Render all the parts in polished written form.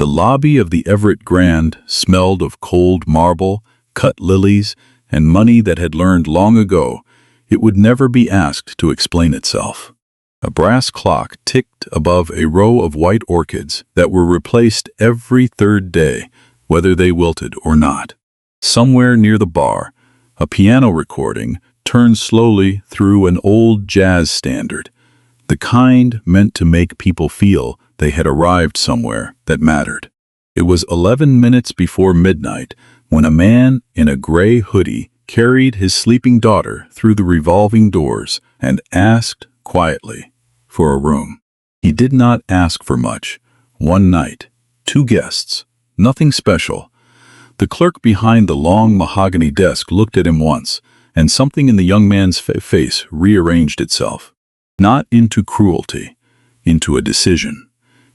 The lobby of the Everett Grand smelled of cold marble, cut lilies, and money that had learned long ago it would never be asked to explain itself. A brass clock ticked above a row of white orchids that were replaced every third day, whether they wilted or not. Somewhere near the bar, a piano recording turned slowly through an old jazz standard, the kind meant to make people feel they had arrived somewhere that mattered. It was 11 minutes before midnight when a man in a gray hoodie carried his sleeping daughter through the revolving doors and asked quietly for a room. He did not ask for much. One night, 2 guests, nothing special. The clerk behind the long mahogany desk looked at him once, and something in the young man's face rearranged itself. Not into cruelty, into a decision.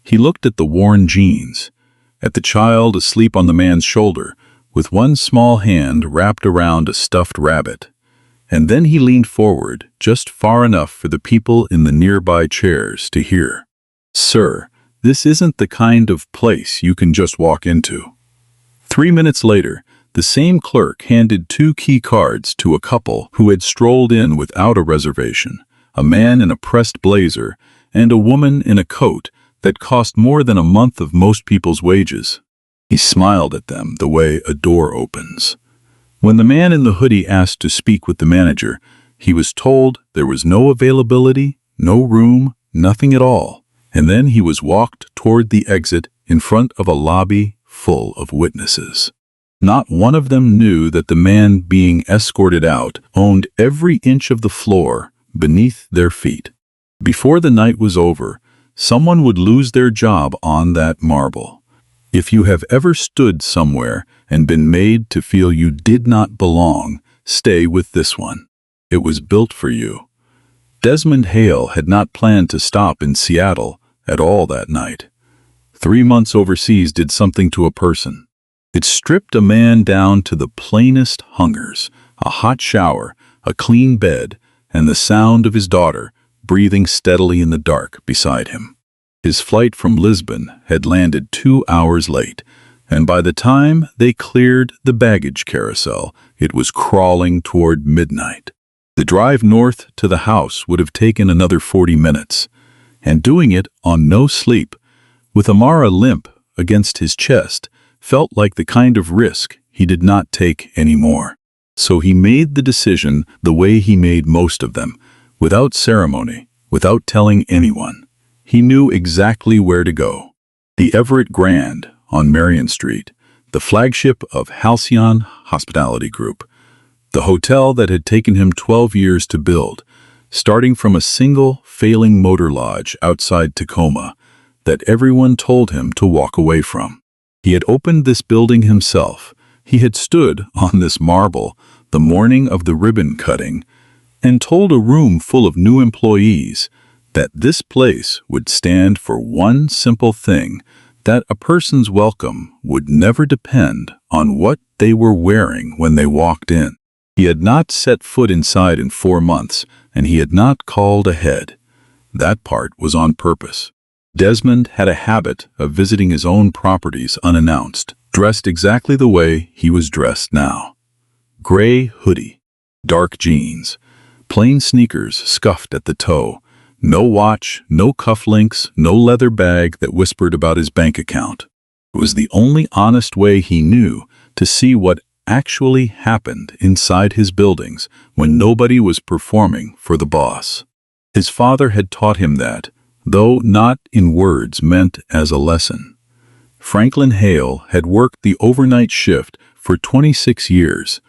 He looked at the worn jeans, at the child asleep on the man's shoulder, with one small hand wrapped around a stuffed rabbit. And then he leaned forward, just far enough for the people in the nearby chairs to hear. "Sir, this isn't the kind of place you can just walk into." 3 minutes later, the same clerk handed 2 key cards to a couple who had strolled in without a reservation, a man in a pressed blazer and a woman in a coat that cost more than a month of most people's wages. He smiled at them the way a door opens. When the man in the hoodie asked to speak with the manager, he was told there was no availability, no room, nothing at all. And then he was walked toward the exit in front of a lobby full of witnesses. Not one of them knew that the man being escorted out owned every inch of the floor beneath their feet. Before the night was over, someone would lose their job on that marble. If you have ever stood somewhere and been made to feel you did not belong, stay with this one. It was built for you. Desmond Hale had not planned to stop in Seattle at all that night. 3 months overseas did something to a person. It stripped a man down to the plainest hungers, a hot shower, a clean bed, and the sound of his daughter breathing steadily in the dark beside him. His flight from Lisbon had landed 2 hours late, and by the time they cleared the baggage carousel, it was crawling toward midnight. The drive north to the house would have taken another 40 minutes, and doing it on no sleep, with Amara limp against his chest, felt like the kind of risk he did not take anymore. So he made the decision the way he made most of them, without ceremony, without telling anyone. He knew exactly where to go. The Everett Grand on Marion Street, the flagship of Halcyon Hospitality Group, the hotel that had taken him 12 years to build, starting from a single failing motor lodge outside Tacoma that everyone told him to walk away from. He had opened this building himself. He had stood on this marble the morning of the ribbon cutting and told a room full of new employees that this place would stand for one simple thing, that a person's welcome would never depend on what they were wearing when they walked in. He had not set foot inside in 4 months, and he had not called ahead. That part was on purpose. Desmond had a habit of visiting his own properties unannounced, dressed exactly the way he was dressed now. Gray hoodie, dark jeans, plain sneakers scuffed at the toe, no watch, no cufflinks, no leather bag that whispered about his bank account. It was the only honest way he knew to see what actually happened inside his buildings when nobody was performing for the boss. His father had taught him that, though not in words meant as a lesson. Franklin Hale had worked the overnight shift for 26 years,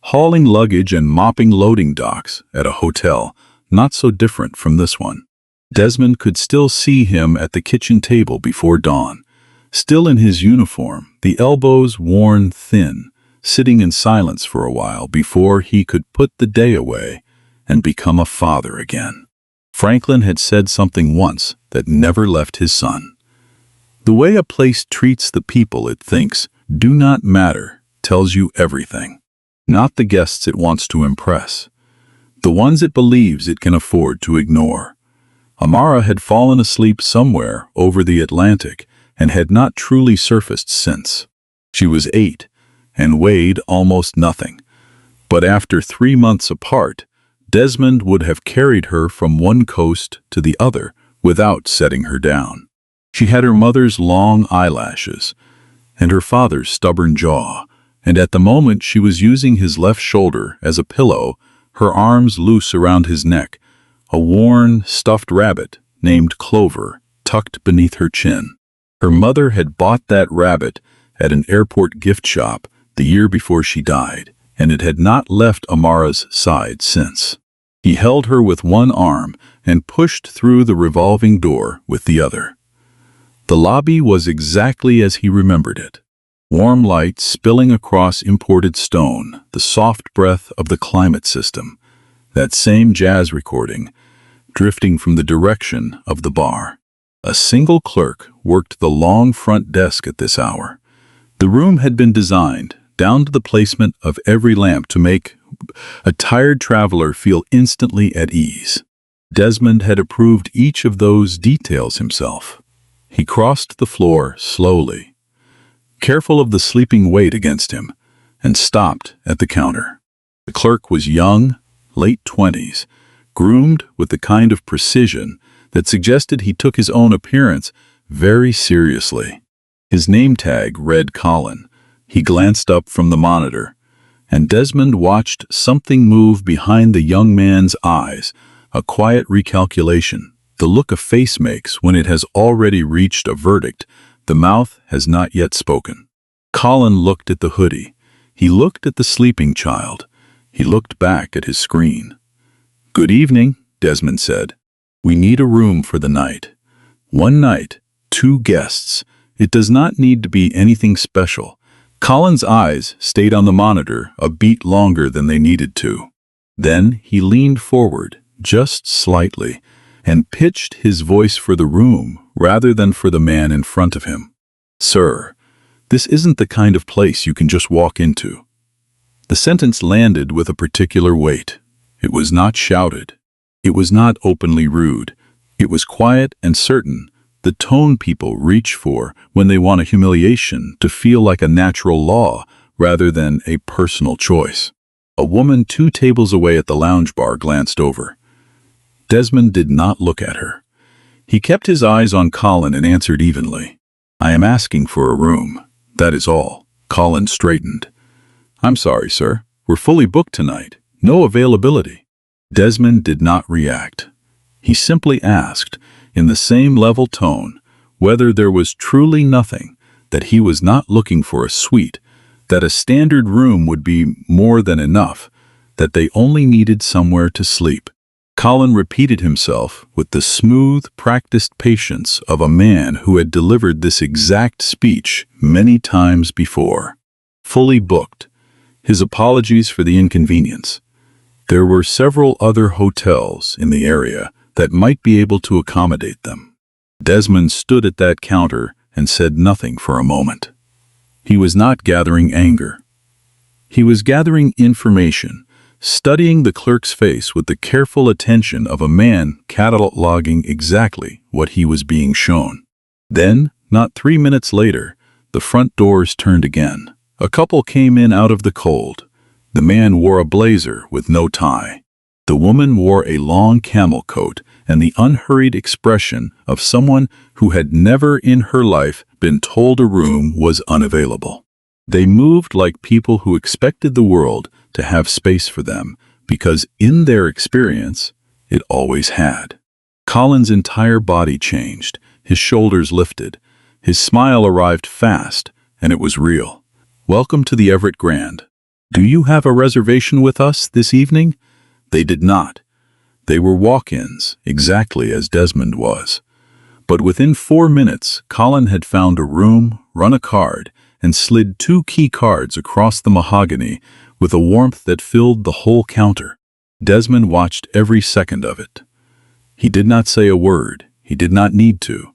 hauling luggage and mopping loading docks at a hotel not so different from this one. Desmond could still see him at the kitchen table before dawn, still in his uniform, the elbows worn thin, sitting in silence for a while before he could put the day away and become a father again. Franklin had said something once that never left his son. The way a place treats the people it thinks do not matter tells you everything. Not the guests it wants to impress, the ones it believes it can afford to ignore. Amara had fallen asleep somewhere over the Atlantic, and had not truly surfaced since. She was 8 and weighed almost nothing. But after 3 months apart, Desmond would have carried her from one coast to the other without setting her down. She had her mother's long eyelashes and her father's stubborn jaw, and at the moment she was using his left shoulder as a pillow, her arms loose around his neck, a worn, stuffed rabbit named Clover tucked beneath her chin. Her mother had bought that rabbit at an airport gift shop the year before she died, and it had not left Amara's side since. He held her with one arm and pushed through the revolving door with the other. The lobby was exactly as he remembered it. Warm light spilling across imported stone, the soft breath of the climate system, that same jazz recording, drifting from the direction of the bar. A single clerk worked the long front desk at this hour. The room had been designed, down to the placement of every lamp, to make a tired traveler feel instantly at ease. Desmond had approved each of those details himself. He crossed the floor slowly, careful of the sleeping weight against him, and stopped at the counter. The clerk was young, late 20s, groomed with the kind of precision that suggested he took his own appearance very seriously. His name tag read Colin. He glanced up from the monitor, and Desmond watched something move behind the young man's eyes, a quiet recalculation, the look a face makes when it has already reached a verdict. The mouth has not yet spoken. Colin looked at the hoodie. He looked at the sleeping child. He looked back at his screen. "Good evening," Desmond said. "We need a room for the night. One night, 2 guests. It does not need to be anything special." Colin's eyes stayed on the monitor a beat longer than they needed to. Then he leaned forward, just slightly, and pitched his voice for the room rather than for the man in front of him. "Sir, this isn't the kind of place you can just walk into." The sentence landed with a particular weight. It was not shouted. It was not openly rude. It was quiet and certain, the tone people reach for when they want a humiliation to feel like a natural law rather than a personal choice. A woman 2 tables away at the lounge bar glanced over. Desmond did not look at her. He kept his eyes on Colin and answered evenly. "I am asking for a room. That is all." Colin straightened. "I'm sorry, sir. We're fully booked tonight. No availability." Desmond did not react. He simply asked, in the same level tone, whether there was truly nothing, that he was not looking for a suite, that a standard room would be more than enough, that they only needed somewhere to sleep. Colin repeated himself with the smooth, practiced patience of a man who had delivered this exact speech many times before. Fully booked. His apologies for the inconvenience. There were several other hotels in the area that might be able to accommodate them. Desmond stood at that counter and said nothing for a moment. He was not gathering anger. He was gathering information, studying the clerk's face with the careful attention of a man cataloging exactly what he was being shown. Then, not 3 minutes later, the front doors turned again. A couple came in out of the cold. The man wore a blazer with no tie. The woman wore a long camel coat and the unhurried expression of someone who had never in her life been told a room was unavailable. They moved like people who expected the world to have space for them, because in their experience, it always had. Colin's entire body changed, his shoulders lifted, his smile arrived fast, and it was real. "Welcome to the Everett Grand. Do you have a reservation with us this evening?" They did not. They were walk-ins, exactly as Desmond was. But within 4 minutes, Colin had found a room, run a card, and slid 2 key cards across the mahogany with a warmth that filled the whole counter. Desmond watched every second of it. He did not say a word. He did not need to.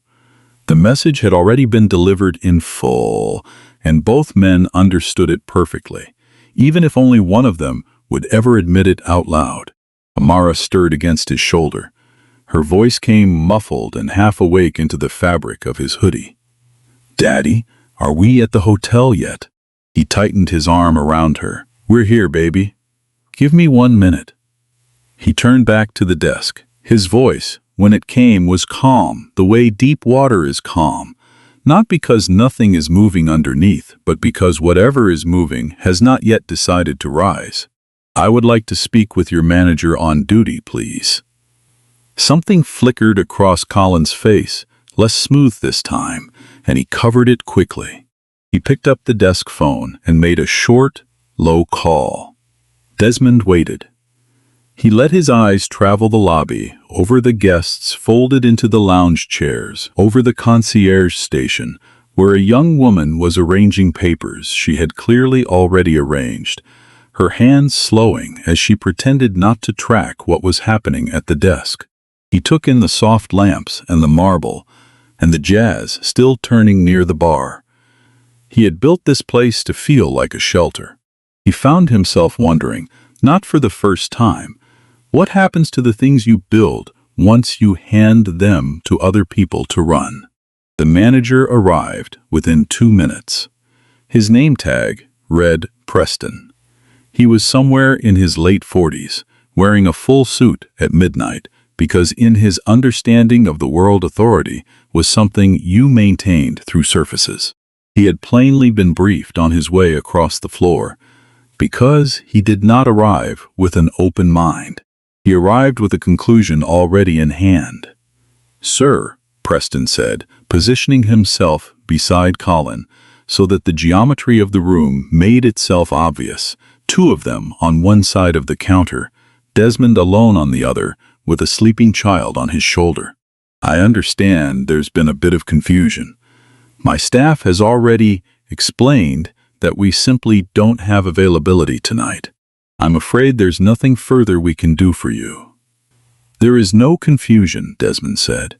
The message had already been delivered in full, and both men understood it perfectly, even if only one of them would ever admit it out loud. Amara stirred against his shoulder. Her voice came muffled and half awake into the fabric of his hoodie. "Daddy, are we at the hotel yet?" He tightened his arm around her. "We're here, baby. Give me 1 minute." He turned back to the desk. His voice, when it came, was calm, the way deep water is calm. Not because nothing is moving underneath, but because whatever is moving has not yet decided to rise. "I would like to speak with your manager on duty, please." Something flickered across Colin's face, less smooth this time, and he covered it quickly. He picked up the desk phone and made a short, low call. Desmond waited. He let his eyes travel the lobby, over the guests folded into the lounge chairs, over the concierge station, where a young woman was arranging papers she had clearly already arranged, her hands slowing as she pretended not to track what was happening at the desk. He took in the soft lamps and the marble, and the jazz still turning near the bar. He had built this place to feel like a shelter. He found himself wondering, not for the first time, what happens to the things you build once you hand them to other people to run? The manager arrived within 2 minutes. His name tag read Preston. He was somewhere in his late 40s, wearing a full suit at midnight, because in his understanding of the world authority was something you maintained through surfaces. He had plainly been briefed on his way across the floor, because he did not arrive with an open mind. He arrived with a conclusion already in hand. "Sir," Preston said, positioning himself beside Colin, so that the geometry of the room made itself obvious, 2 of them on one side of the counter, Desmond alone on the other, with a sleeping child on his shoulder. "I understand there's been a bit of confusion. My staff has already explained that we simply don't have availability tonight. I'm afraid there's nothing further we can do for you." "There is no confusion," Desmond said.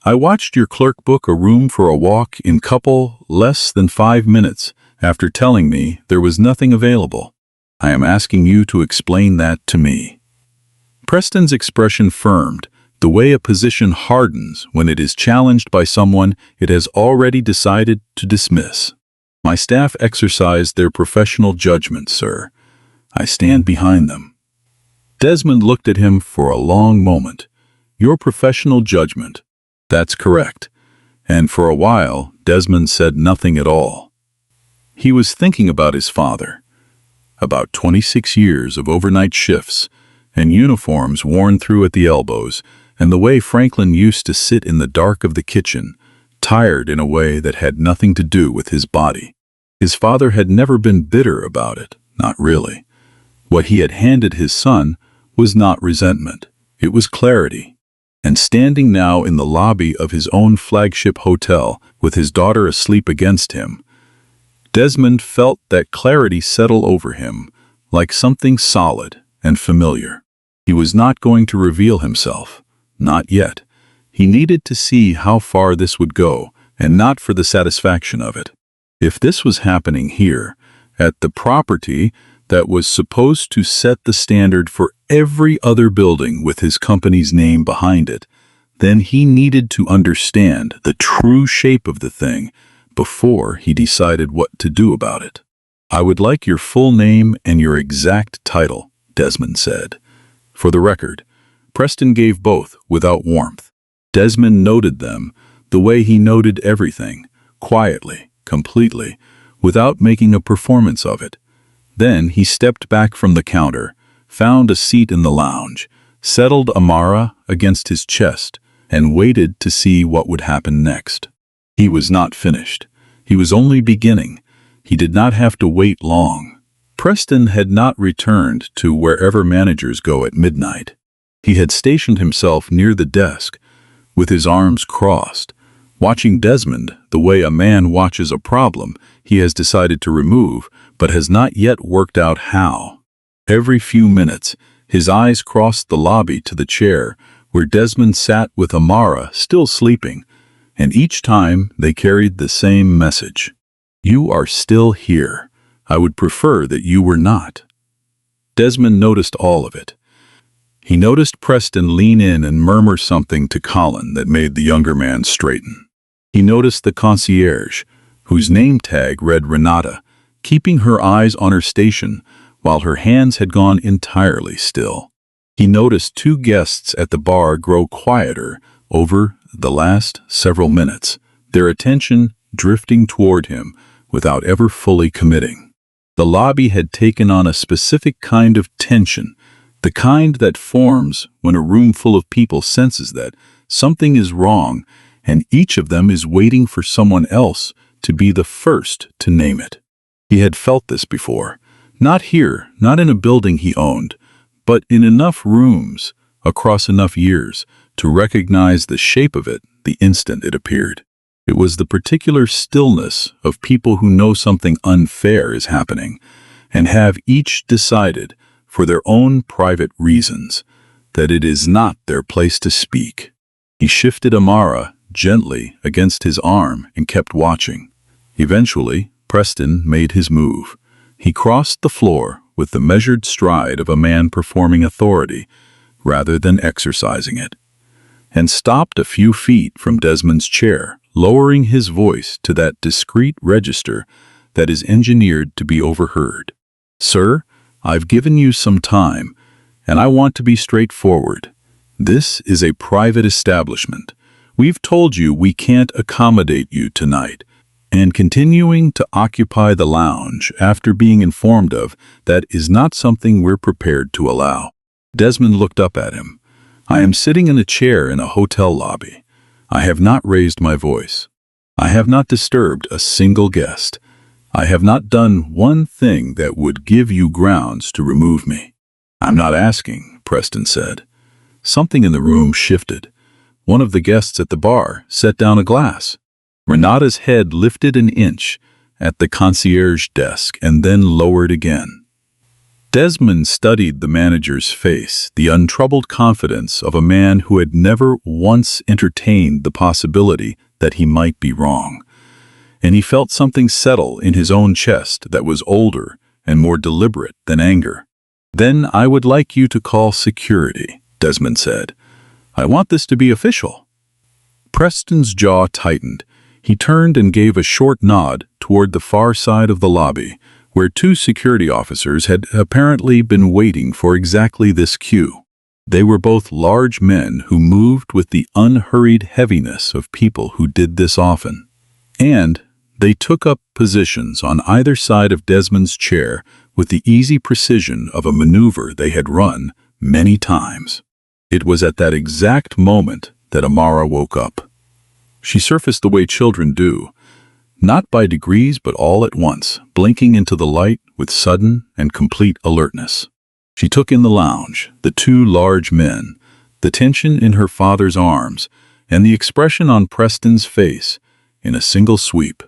"I watched your clerk book a room for a walk in couple less than 5 minutes after telling me there was nothing available. I am asking you to explain that to me." Preston's expression firmed, the way a position hardens when it is challenged by someone it has already decided to dismiss. "My staff exercised their professional judgment, sir. I stand behind them." Desmond looked at him for a long moment. "Your professional judgment. That's correct." And for a while, Desmond said nothing at all. He was thinking about his father, about 26 years of overnight shifts, and uniforms worn through at the elbows, and the way Franklin used to sit in the dark of the kitchen, tired in a way that had nothing to do with his body. His father had never been bitter about it, not really. What he had handed his son was not resentment, it was clarity. And standing now in the lobby of his own flagship hotel, with his daughter asleep against him, Desmond felt that clarity settle over him, like something solid and familiar. He was not going to reveal himself, not yet. He needed to see how far this would go, and not for the satisfaction of it. If this was happening here, at the property that was supposed to set the standard for every other building with his company's name behind it, then he needed to understand the true shape of the thing before he decided what to do about it. "I would like your full name and your exact title," Desmond said. For the record, Preston gave both without warmth. Desmond noted them the way he noted everything, quietly, completely, without making a performance of it. Then he stepped back from the counter, found a seat in the lounge, settled Amara against his chest, and waited to see what would happen next. He was not finished. He was only beginning. He did not have to wait long. Preston had not returned to wherever managers go at midnight. He had stationed himself near the desk, with his arms crossed, watching Desmond the way a man watches a problem he has decided to remove, but has not yet worked out how. Every few minutes, his eyes crossed the lobby to the chair where Desmond sat with Amara still sleeping, and each time they carried the same message. "You are still here. I would prefer that you were not." Desmond noticed all of it. He noticed Preston lean in and murmur something to Colin that made the younger man straighten. He noticed the concierge, whose name tag read Renata, keeping her eyes on her station while her hands had gone entirely still. He noticed two guests at the bar grow quieter over the last several minutes, their attention drifting toward him without ever fully committing. The lobby had taken on a specific kind of tension, the kind that forms when a room full of people senses that something is wrong and each of them is waiting for someone else to be the first to name it. He had felt this before, not here, not in a building he owned, but in enough rooms, across enough years, to recognize the shape of it the instant it appeared. It was the particular stillness of people who know something unfair is happening and have each decided, for their own private reasons, that it is not their place to speak. He shifted Amara gently against his arm and kept watching. Eventually, Preston made his move. He crossed the floor with the measured stride of a man performing authority rather than exercising it, and stopped a few feet from Desmond's chair, lowering his voice to that discreet register that is engineered to be overheard. "Sir, I've given you some time, and I want to be straightforward. This is a private establishment. We've told you we can't accommodate you tonight, and continuing to occupy the lounge after being informed of that is not something we're prepared to allow." Desmond looked up at him. "I am sitting in a chair in a hotel lobby. I have not raised my voice. I have not disturbed a single guest. I have not done one thing that would give you grounds to remove me." "I'm not asking," Preston said. Something in the room shifted. One of the guests at the bar set down a glass. Renata's head lifted an inch at the concierge desk and then lowered again. Desmond studied the manager's face, the untroubled confidence of a man who had never once entertained the possibility that he might be wrong. And he felt something settle in his own chest that was older and more deliberate than anger. "Then I would like you to call security," Desmond said. "I want this to be official." Preston's jaw tightened. He turned and gave a short nod toward the far side of the lobby, where two security officers had apparently been waiting for exactly this cue. They were both large men who moved with the unhurried heaviness of people who did this often. And they took up positions on either side of Desmond's chair with the easy precision of a maneuver they had run many times. It was at that exact moment that Amara woke up. She surfaced the way children do, not by degrees but all at once, blinking into the light with sudden and complete alertness. She took in the lounge, the two large men, the tension in her father's arms, and the expression on Preston's face in a single sweep.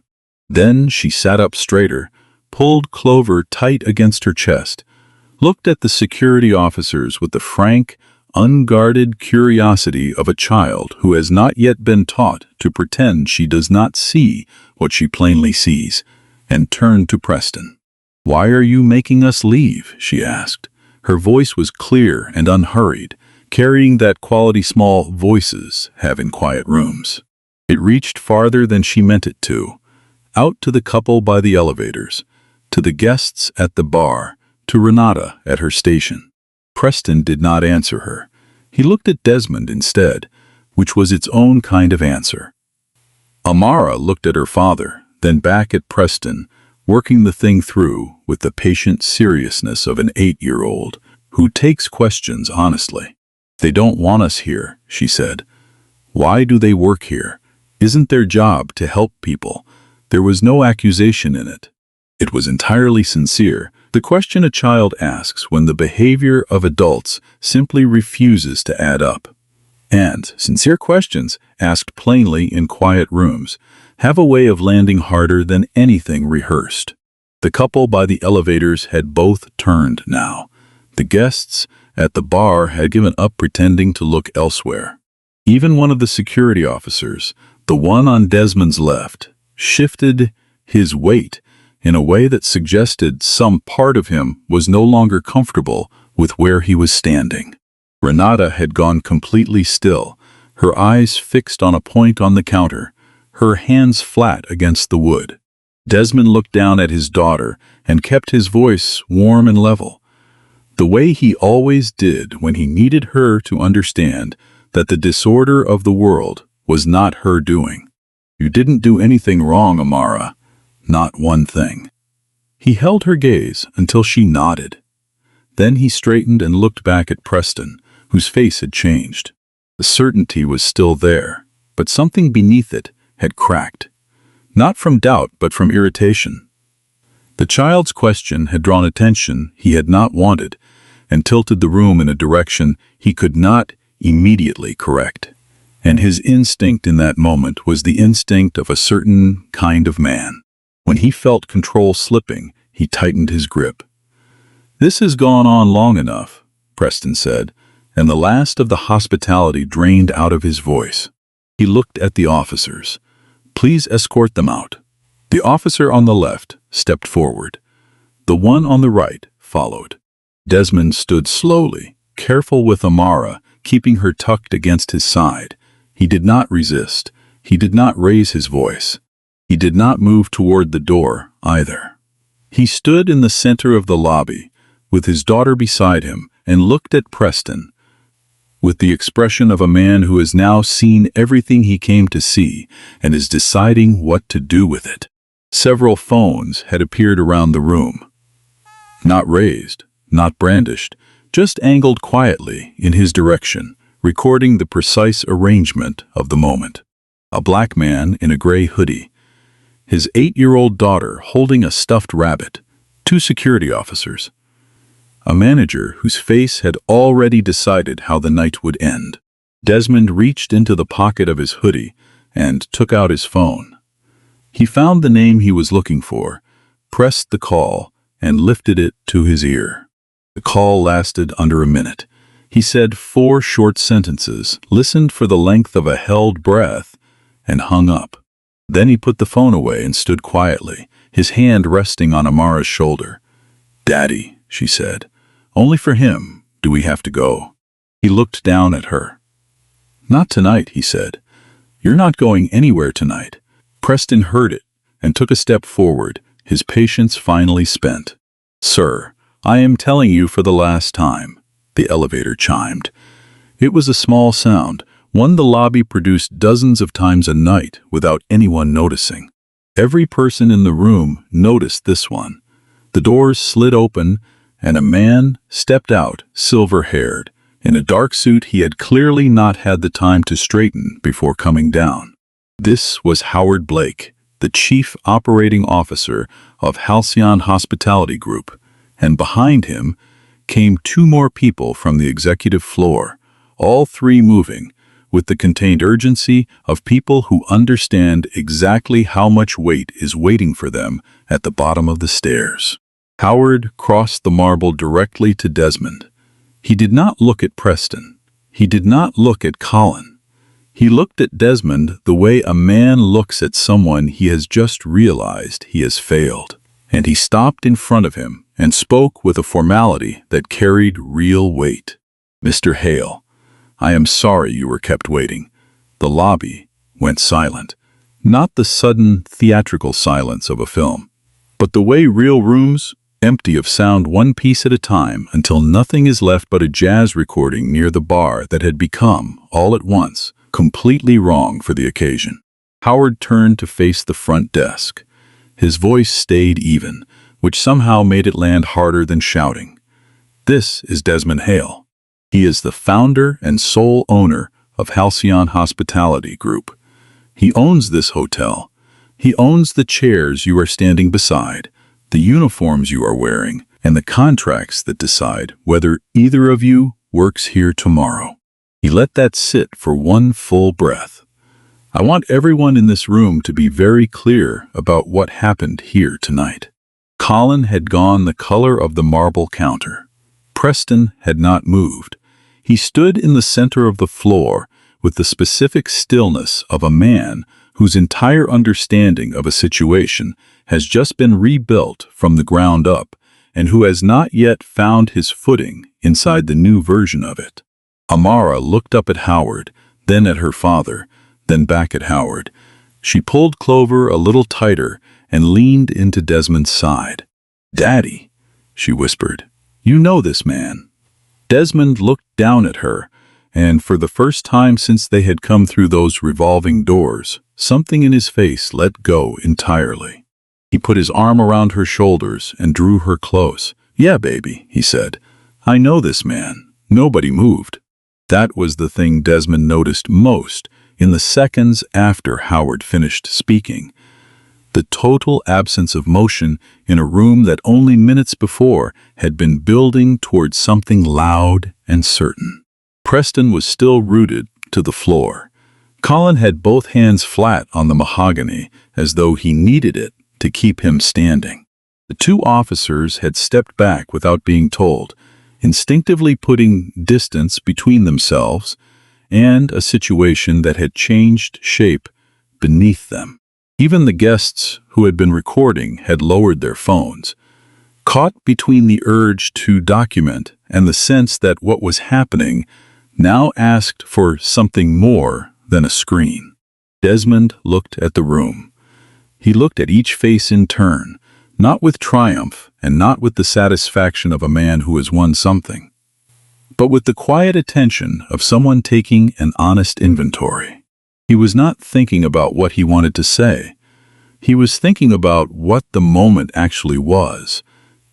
Then she sat up straighter, pulled Clover tight against her chest, looked at the security officers with the frank, unguarded curiosity of a child who has not yet been taught to pretend she does not see what she plainly sees, and turned to Preston. "Why are you making us leave?" she asked. Her voice was clear and unhurried, carrying that quality small voices have in quiet rooms. It reached farther than she meant it to, out to the couple by the elevators, to the guests at the bar, to Renata at her station. Preston did not answer her. He looked at Desmond instead, which was its own kind of answer. Amara looked at her father, then back at Preston, working the thing through with the patient seriousness of an 8-year-old who takes questions honestly. "They don't want us here," she said. "Why do they work here? Isn't their job to help people?" There was no accusation in it. It was entirely sincere, the question a child asks when the behavior of adults simply refuses to add up. And sincere questions, asked plainly in quiet rooms, have a way of landing harder than anything rehearsed. The couple by the elevators had both turned now. The guests at the bar had given up pretending to look elsewhere. Even one of the security officers, the one on Desmond's left, shifted his weight in a way that suggested some part of him was no longer comfortable with where he was standing. Renata had gone completely still, her eyes fixed on a point on the counter, her hands flat against the wood. Desmond looked down at his daughter and kept his voice warm and level, the way he always did when he needed her to understand that the disorder of the world was not her doing. "You didn't do anything wrong, Amara. Not one thing." He held her gaze until she nodded. Then he straightened and looked back at Preston, whose face had changed. The certainty was still there, but something beneath it had cracked. Not from doubt, but from irritation. The child's question had drawn attention he had not wanted and tilted the room in a direction he could not immediately correct. And his instinct in that moment was the instinct of a certain kind of man. When he felt control slipping, he tightened his grip. "This has gone on long enough," Preston said, and the last of the hospitality drained out of his voice. He looked at the officers. "Please escort them out." The officer on the left stepped forward. The one on the right followed. Desmond stood slowly, careful with Amara, keeping her tucked against his side. He did not resist. He did not raise his voice. He did not move toward the door, either. He stood in the center of the lobby, with his daughter beside him, and looked at Preston, with the expression of a man who has now seen everything he came to see and is deciding what to do with it. Several phones had appeared around the room. Not raised, not brandished, just angled quietly in his direction, recording the precise arrangement of the moment. A black man in a gray hoodie, his 8-year-old daughter holding a stuffed rabbit, 2 security officers, a manager whose face had already decided how the night would end. Desmond reached into the pocket of his hoodie and took out his phone. He found the name he was looking for, pressed the call, and lifted it to his ear. The call lasted under a minute. He said 4 short sentences, listened for the length of a held breath, and hung up. Then he put the phone away and stood quietly, his hand resting on Amara's shoulder. "Daddy," she said, "only for him do we have to go." He looked down at her. "Not tonight," he said. "You're not going anywhere tonight." Preston heard it and took a step forward, his patience finally spent. "Sir, I am telling you for the last time," the elevator chimed. It was a small sound, one the lobby produced dozens of times a night without anyone noticing. Every person in the room noticed this one. The doors slid open, and a man stepped out, silver-haired, in a dark suit he had clearly not had the time to straighten before coming down. This was Howard Blake, the chief operating officer of Halcyon Hospitality Group, and behind him came 2 more people from the executive floor, all 3 moving, with the contained urgency of people who understand exactly how much weight is waiting for them at the bottom of the stairs. Howard crossed the marble directly to Desmond. He did not look at Preston. He did not look at Colin. He looked at Desmond the way a man looks at someone he has just realized he has failed. And he stopped in front of him and spoke with a formality that carried real weight. "Mr. Hale, I am sorry you were kept waiting." The lobby went silent. Not the sudden theatrical silence of a film, but the way real rooms empty of sound one piece at a time until nothing is left but a jazz recording near the bar that had become, all at once, completely wrong for the occasion. Howard turned to face the front desk. His voice stayed even, which somehow made it land harder than shouting. "This is Desmond Hale. He is the founder and sole owner of Halcyon Hospitality Group. He owns this hotel. He owns the chairs you are standing beside, the uniforms you are wearing, and the contracts that decide whether either of you works here tomorrow." He let that sit for one full breath. "I want everyone in this room to be very clear about what happened here tonight." Colin had gone the color of the marble counter. Preston had not moved. He stood in the center of the floor with the specific stillness of a man whose entire understanding of a situation has just been rebuilt from the ground up and who has not yet found his footing inside the new version of it. Amara looked up at Howard, then at her father, then back at Howard. She pulled Clover a little tighter and leaned into Desmond's side. "Daddy," she whispered, "you know this man." Desmond looked down at her, and for the first time since they had come through those revolving doors, something in his face let go entirely. He put his arm around her shoulders and drew her close. "Yeah, baby," he said. "I know this man." Nobody moved. That was the thing Desmond noticed most in the seconds after Howard finished speaking. The total absence of motion in a room that only minutes before had been building towards something loud and certain. Preston was still rooted to the floor. Colin had both hands flat on the mahogany, as though he needed it to keep him standing. The two officers had stepped back without being told, instinctively putting distance between themselves and a situation that had changed shape beneath them. Even the guests who had been recording had lowered their phones, caught between the urge to document and the sense that what was happening now asked for something more than a screen. Desmond looked at the room. He looked at each face in turn, not with triumph and not with the satisfaction of a man who has won something, but with the quiet attention of someone taking an honest inventory. He was not thinking about what he wanted to say. He was thinking about what the moment actually was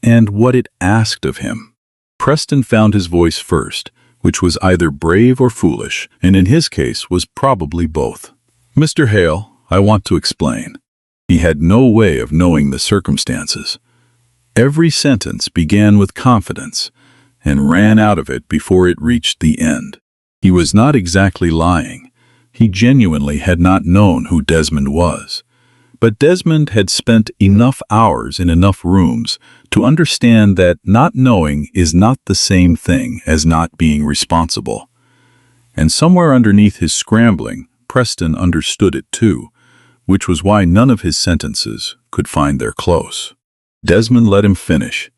and what it asked of him. Preston found his voice first, which was either brave or foolish, and in his case was probably both. "Mr. Hale, I want to explain." He had no way of knowing the circumstances. Every sentence began with confidence and ran out of it before it reached the end. He was not exactly lying. He genuinely had not known who Desmond was. But Desmond had spent enough hours in enough rooms to understand that not knowing is not the same thing as not being responsible. And somewhere underneath his scrambling, Preston understood it too, which was why none of his sentences could find their close. Desmond let him finish.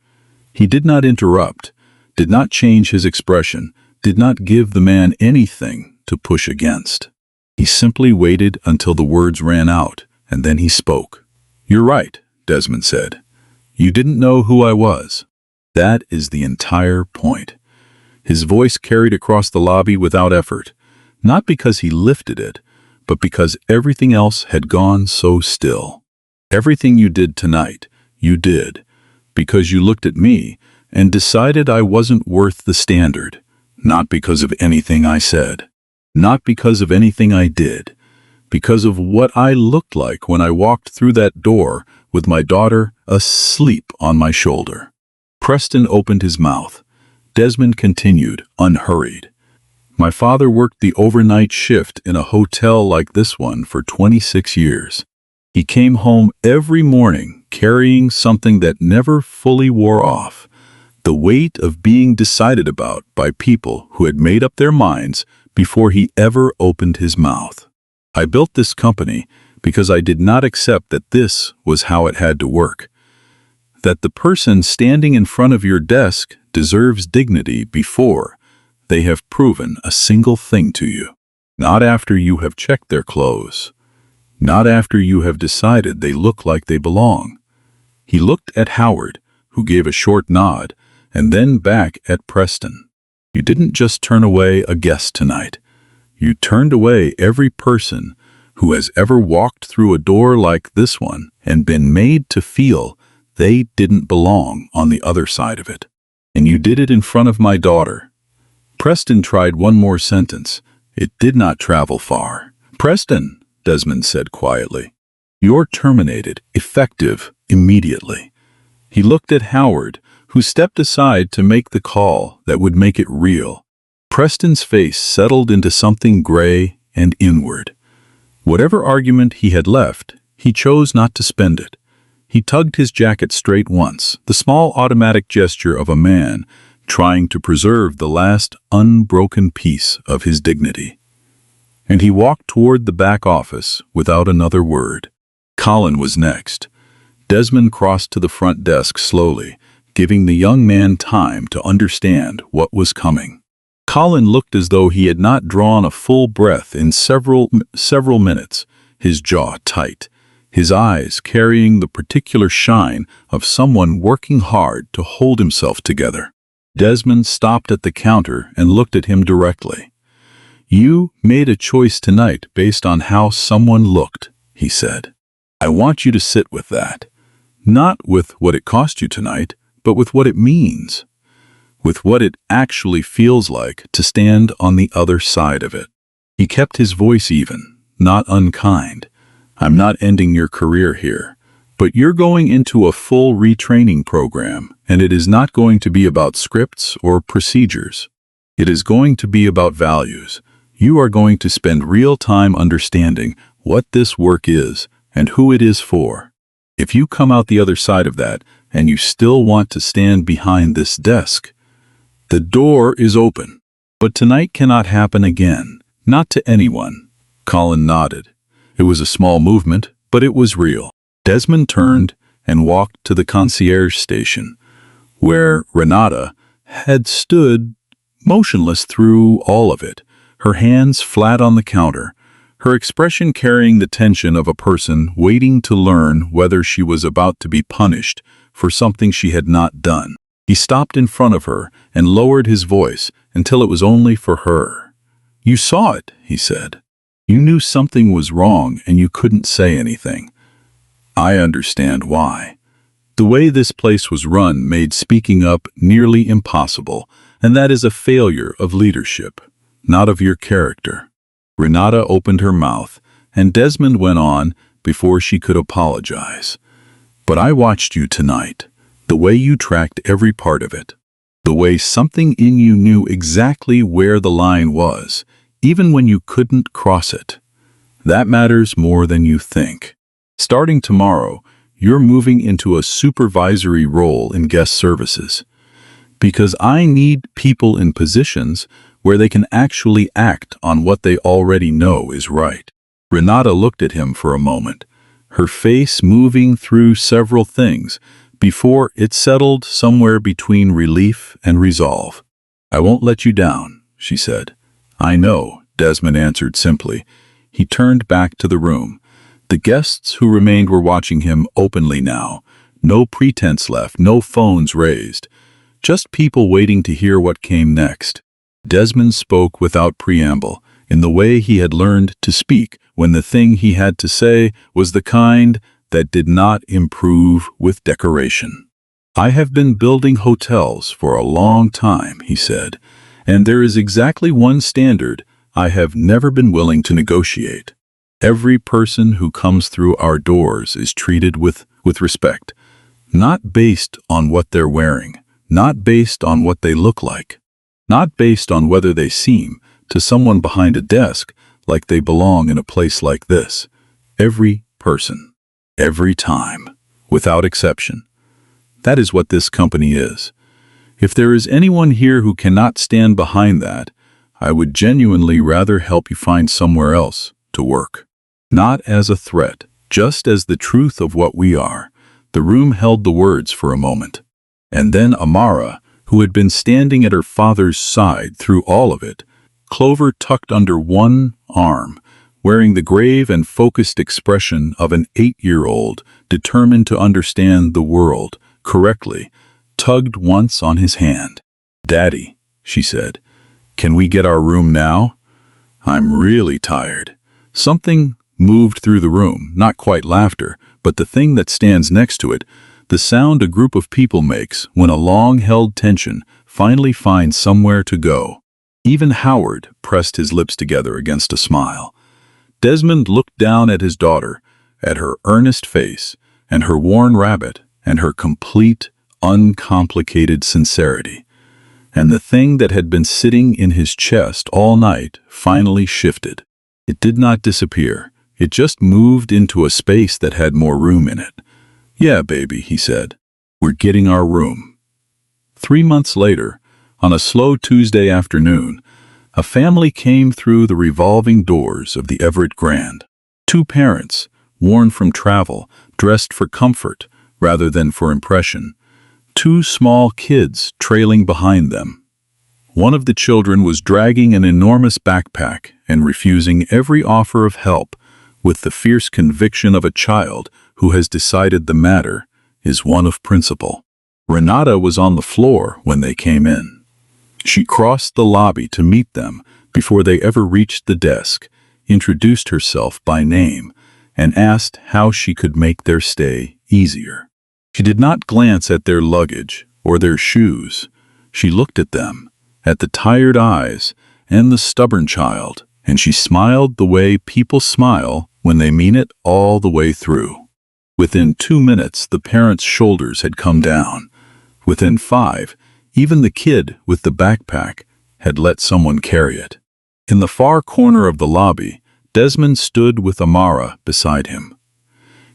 He did not interrupt, did not change his expression, did not give the man anything to push against. He simply waited until the words ran out, and then he spoke. "You're right," Desmond said. "You didn't know who I was." That is the entire point. His voice carried across the lobby without effort, not because he lifted it, but because everything else had gone so still. "Everything you did tonight, you did, because you looked at me and decided I wasn't worth the standard, not because of anything I said, not because of anything I did, because of what I looked like when I walked through that door with my daughter asleep on my shoulder." Preston opened his mouth. Desmond continued, unhurried. "My father worked the overnight shift in a hotel like this one for 26 years. He came home every morning carrying something that never fully wore off, the weight of being decided about by people who had made up their minds before he ever opened his mouth. I built this company because I did not accept that this was how it had to work, that the person standing in front of your desk deserves dignity before they have proven a single thing to you, not after you have checked their clothes, not after you have decided they look like they belong." He looked at Howard, who gave a short nod, and then back at Preston. "You didn't just turn away a guest tonight. You turned away every person who has ever walked through a door like this one and been made to feel they didn't belong on the other side of it. And you did it in front of my daughter." Preston tried one more sentence. It did not travel far. "Preston," Desmond said quietly, "you're terminated, effective immediately." He looked at Howard, who stepped aside to make the call that would make it real. Preston's face settled into something gray and inward. Whatever argument he had left, he chose not to spend it. He tugged his jacket straight once, the small automatic gesture of a man trying to preserve the last unbroken piece of his dignity. And he walked toward the back office without another word. Colin was next. Desmond crossed to the front desk slowly, giving the young man time to understand what was coming. Colin looked as though he had not drawn a full breath in several minutes, his jaw tight, his eyes carrying the particular shine of someone working hard to hold himself together. Desmond stopped at the counter and looked at him directly. "You made a choice tonight based on how someone looked," he said. "I want you to sit with that. Not with what it cost you tonight, but with what it means. With what it actually feels like to stand on the other side of it." He kept his voice even, not unkind. "I'm not ending your career here, but you're going into a full retraining program, and it is not going to be about scripts or procedures. It is going to be about values. You are going to spend real time understanding what this work is and who it is for. If you come out the other side of that and you still want to stand behind this desk, the door is open. But tonight cannot happen again, not to anyone." Colin nodded. It was a small movement, but it was real. Desmond turned and walked to the concierge station, where Renata had stood motionless through all of it, her hands flat on the counter, her expression carrying the tension of a person waiting to learn whether she was about to be punished for something she had not done. He stopped in front of her and lowered his voice until it was only for her. "You saw it," he said. "You knew something was wrong and you couldn't say anything. I understand why. The way this place was run made speaking up nearly impossible, and that is a failure of leadership, not of your character." Renata opened her mouth, and Desmond went on before she could apologize. "But I watched you tonight, the way you tracked every part of it, the way something in you knew exactly where the line was, even when you couldn't cross it. That matters more than you think. Starting tomorrow, you're moving into a supervisory role in guest services, because I need people in positions where they can actually act on what they already know is right." Renata looked at him for a moment, her face moving through several things before it settled somewhere between relief and resolve. "I won't let you down," she said. "I know," Desmond answered simply. He turned back to the room. The guests who remained were watching him openly now. No pretense left, no phones raised. Just people waiting to hear what came next. Desmond spoke without preamble, in the way he had learned to speak when the thing he had to say was the kind that did not improve with decoration. "I have been building hotels for a long time," he said, "and there is exactly one standard I have never been willing to negotiate. Every person who comes through our doors is treated with respect, not based on what they're wearing, not based on what they look like, not based on whether they seem, to someone behind a desk, like they belong in a place like this. Every person, every time, without exception. That is what this company is. If there is anyone here who cannot stand behind that, I would genuinely rather help you find somewhere else to work." Not as a threat, just as the truth of what we are. The room held the words for a moment. And then Amara, who had been standing at her father's side through all of it, Clover tucked under one arm, wearing the grave and focused expression of an 8-year-old determined to understand the world correctly, tugged once on his hand. "Daddy," she said, "can we get our room now? I'm really tired." Something moved through the room, not quite laughter, but the thing that stands next to it, the sound a group of people makes when a long-held tension finally finds somewhere to go. Even Howard pressed his lips together against a smile. Desmond looked down at his daughter, at her earnest face, and her worn rabbit, and her complete, uncomplicated sincerity. And the thing that had been sitting in his chest all night finally shifted. It did not disappear. It just moved into a space that had more room in it. "Yeah, baby," he said. "We're getting our room." 3 months later, on a slow Tuesday afternoon, a family came through the revolving doors of the Everett Grand. 2 parents, worn from travel, dressed for comfort rather than for impression. 2 small kids trailing behind them. One of the children was dragging an enormous backpack and refusing every offer of help, with the fierce conviction of a child who has decided the matter is one of principle. Renata was on the floor when they came in. She crossed the lobby to meet them before they ever reached the desk, introduced herself by name, and asked how she could make their stay easier. She did not glance at their luggage or their shoes. She looked at them, at the tired eyes and the stubborn child, and she smiled the way people smile when they mean it all the way through. Within 2 minutes, the parents' shoulders had come down. Within 5, even the kid with the backpack had let someone carry it. In the far corner of the lobby, Desmond stood with Amara beside him.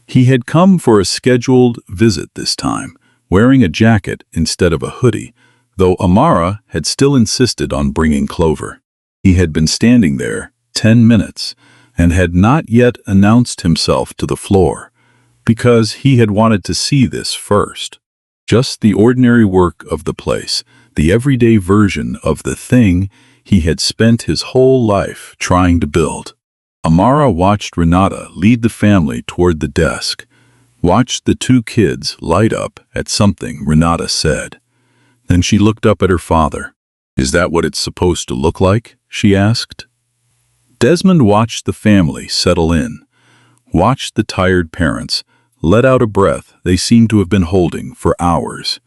He had come for a scheduled visit this time, wearing a jacket instead of a hoodie, though Amara had still insisted on bringing Clover. He had been standing there 10 minutes and had not yet announced himself to the floor, because he had wanted to see this first. Just the ordinary work of the place, the everyday version of the thing he had spent his whole life trying to build. Amara watched Renata lead the family toward the desk, watched the 2 kids light up at something Renata said. Then she looked up at her father. "Is that what it's supposed to look like?" she asked. Desmond watched the family settle in, watched the tired parents let out a breath they seemed to have been holding for hours,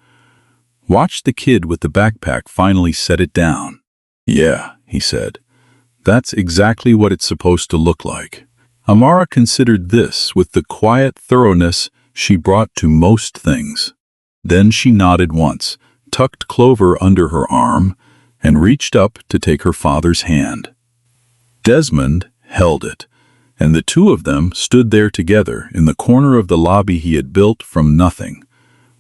watched the kid with the backpack finally set it down. "Yeah," he said. "That's exactly what it's supposed to look like." Amara considered this with the quiet thoroughness she brought to most things. Then she nodded once, tucked Clover under her arm, and reached up to take her father's hand. Desmond held it, and the 2 of them stood there together in the corner of the lobby he had built from nothing,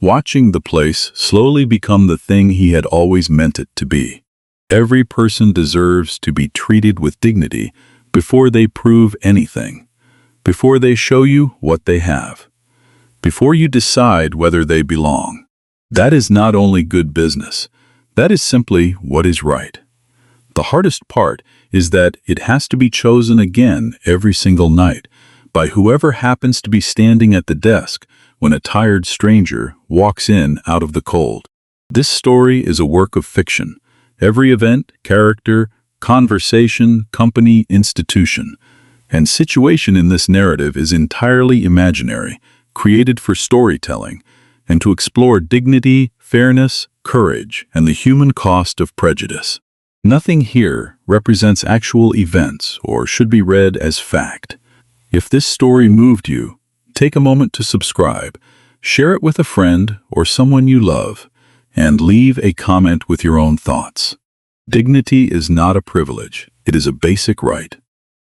watching the place slowly become the thing he had always meant it to be. Every person deserves to be treated with dignity before they prove anything, before they show you what they have, before you decide whether they belong. That is not only good business, that is simply what is right. The hardest part is that it has to be chosen again every single night by whoever happens to be standing at the desk when a tired stranger walks in out of the cold. This story is a work of fiction. Every event, character, conversation, company, institution, and situation in this narrative is entirely imaginary, created for storytelling, and to explore dignity, fairness, courage, and the human cost of prejudice. Nothing here represents actual events or should be read as fact. If this story moved you, take a moment to subscribe, share it with a friend or someone you love, and leave a comment with your own thoughts. Dignity is not a privilege, it is a basic right.